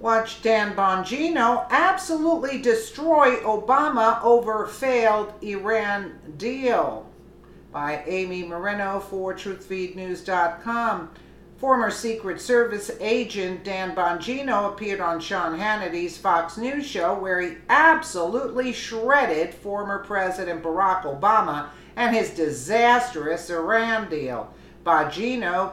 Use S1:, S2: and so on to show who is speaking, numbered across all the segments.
S1: Watch Dan Bongino absolutely destroy Obama over failed Iran deal. By Amy Moreno for TruthFeedNews.com. Former Secret Service agent Dan Bongino appeared on Sean Hannity's Fox News show where he absolutely shredded former President Barack Obama and his disastrous Iran deal. Bongino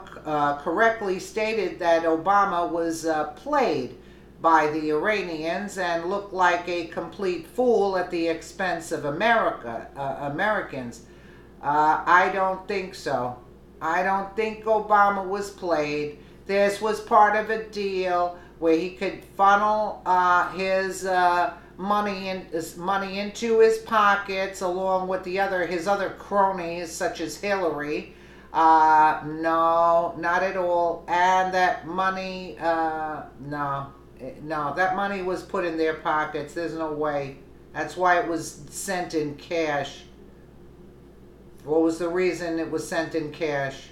S1: correctly stated that Obama was played by the Iranians and looked like a complete fool at the expense of Americans. I don't think so. I don't think Obama was played. This was part of a deal where he could funnel his money into his pockets along with his other cronies such as Hillary. No, not at all. And that money, no, that money was put in their pockets. There's no way. That's why it was sent in cash. What was the reason it was sent in cash?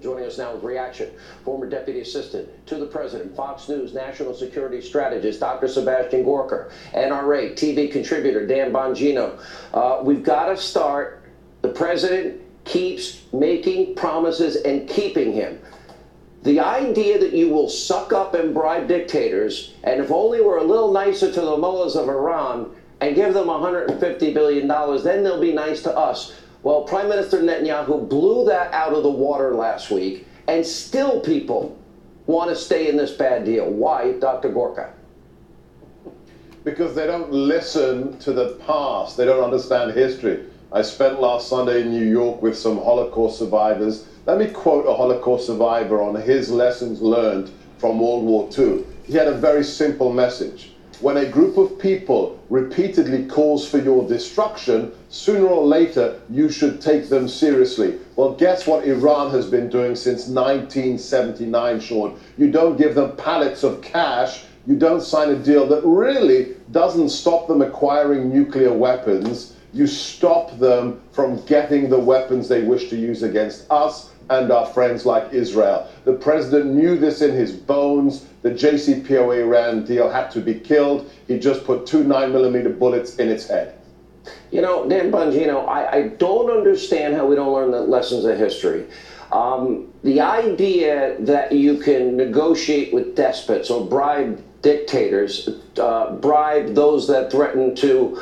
S2: Joining us now with reaction, former Deputy Assistant to the President, Fox News National Security Strategist, Dr. Sebastian Gorka, NRA TV contributor, Dan Bongino. We've got to start. The President keeps making promises and keeping him. The idea that you will suck up and bribe dictators, and if only we're a little nicer to the mullahs of Iran, and give them $150 billion, then they'll be nice to us. Well, Prime Minister Netanyahu blew that out of the water last week, and still people want to stay in this bad deal. Why, Dr. Gorka?
S3: Because they don't listen to the past. They don't understand history. I spent last Sunday in New York with some Holocaust survivors. Let me quote a Holocaust survivor on his lessons learned from World War II. He had a very simple message. When a group of people repeatedly calls for your destruction, sooner or later you should take them seriously. Well, guess what Iran has been doing since 1979, Sean? You don't give them pallets of cash. You don't sign a deal that really doesn't stop them acquiring nuclear weapons. You stop them from getting the weapons they wish to use against us and our friends like Israel. The president knew this in his bones. The JCPOA Iran deal had to be killed. He just put 2 9mm bullets in its head.
S2: You know, Dan Bongino, I don't understand how we don't learn the lessons of history. The idea that you can negotiate with despots or bribe dictators, bribe those that threaten to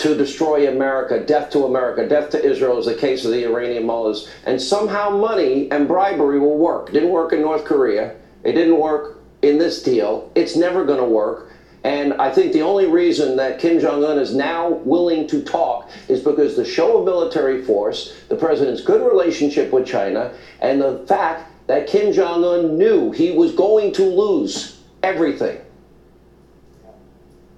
S2: destroy America, death to Israel is the case of the Iranian mullahs, and somehow money and bribery will work. It didn't work in North Korea. It didn't work in this deal. It's never going to work. And I think the only reason that Kim Jong-un is now willing to talk is because the show of military force, the president's good relationship with China, and the fact that Kim Jong-un knew he was going to lose everything.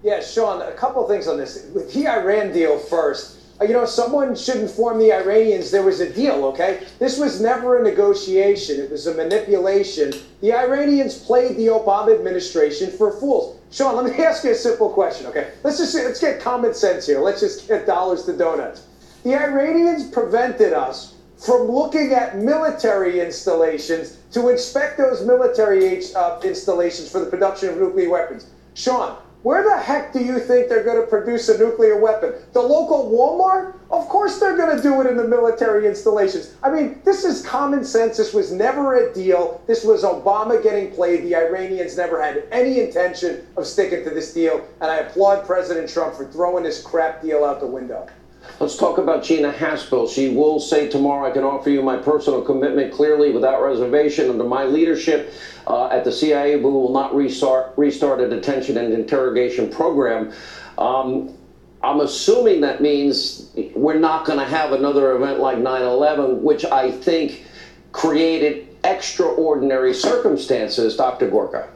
S4: Yeah, Sean, a couple things on this. With the Iran deal first, someone should inform the Iranians there was a deal, okay? This was never a negotiation. It was a manipulation. The Iranians played the Obama administration for fools. Sean, let me ask you a simple question, okay? Let's get common sense here. Let's just get dollars to donuts. The Iranians prevented us from looking at military installations to inspect those military installations for the production of nuclear weapons. Sean, where the heck do you think they're going to produce a nuclear weapon? The local Walmart? Of course they're going to do it in the military installations. I mean, this is common sense. This was never a deal. This was Obama getting played. The Iranians never had any intention of sticking to this deal. And I applaud President Trump for throwing this crap deal out the window.
S2: Let's talk about Gina Haspel. She will say tomorrow, I can offer you my personal commitment clearly without reservation under my leadership at the CIA. We will not restart a detention and interrogation program. I'm assuming that means we're not going to have another event like 9/11, which I think created extraordinary circumstances, Dr. Gorka.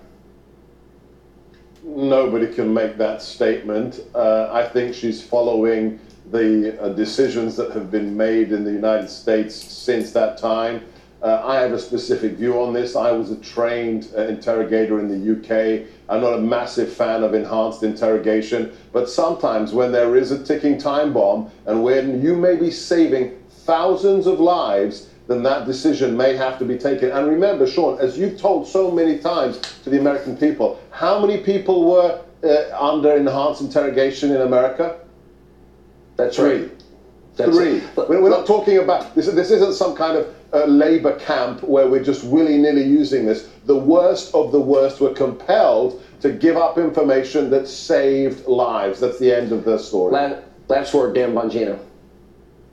S3: Nobody can make that statement. I think she's following the decisions that have been made in the United States since that time. I have a specific view on this. I was a trained interrogator in the UK. I'm not a massive fan of enhanced interrogation, but sometimes when there is a ticking time bomb and when you may be saving thousands of lives, then that decision may have to be taken. And remember, Sean, as you've told so many times to the American people, how many people were under enhanced interrogation in America?
S2: That's
S3: Three.
S2: right. That's
S3: Three. We're not talking about, this isn't some kind of labor camp where we're just willy-nilly using this. The worst of the worst were compelled to give up information that saved lives. That's the end of the story.
S2: Last word, Dan Bongino.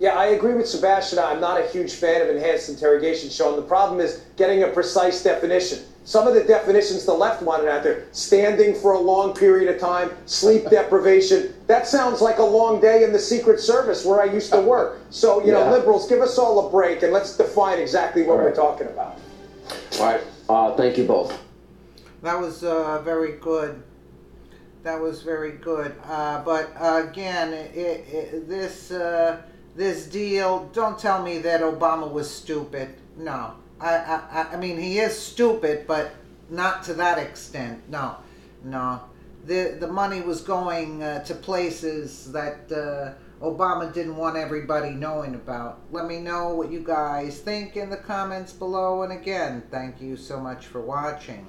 S4: Yeah, I agree with Sebastian. I'm not a huge fan of enhanced interrogation, Sean. The problem is getting a precise definition. Some of the definitions the left wanted out there, standing for a long period of time, sleep deprivation, that sounds like a long day in the Secret Service where I used to work. So, you know, liberals, give us all a break and let's define exactly what we're talking about.
S2: All right. Thank you both.
S1: That was very good. That was very good. But again, this deal, don't tell me that Obama was stupid. No. I mean, he is stupid, but not to that extent. No. The money was going to places that Obama didn't want everybody knowing about. Let me know what you guys think in the comments below. And again, thank you so much for watching.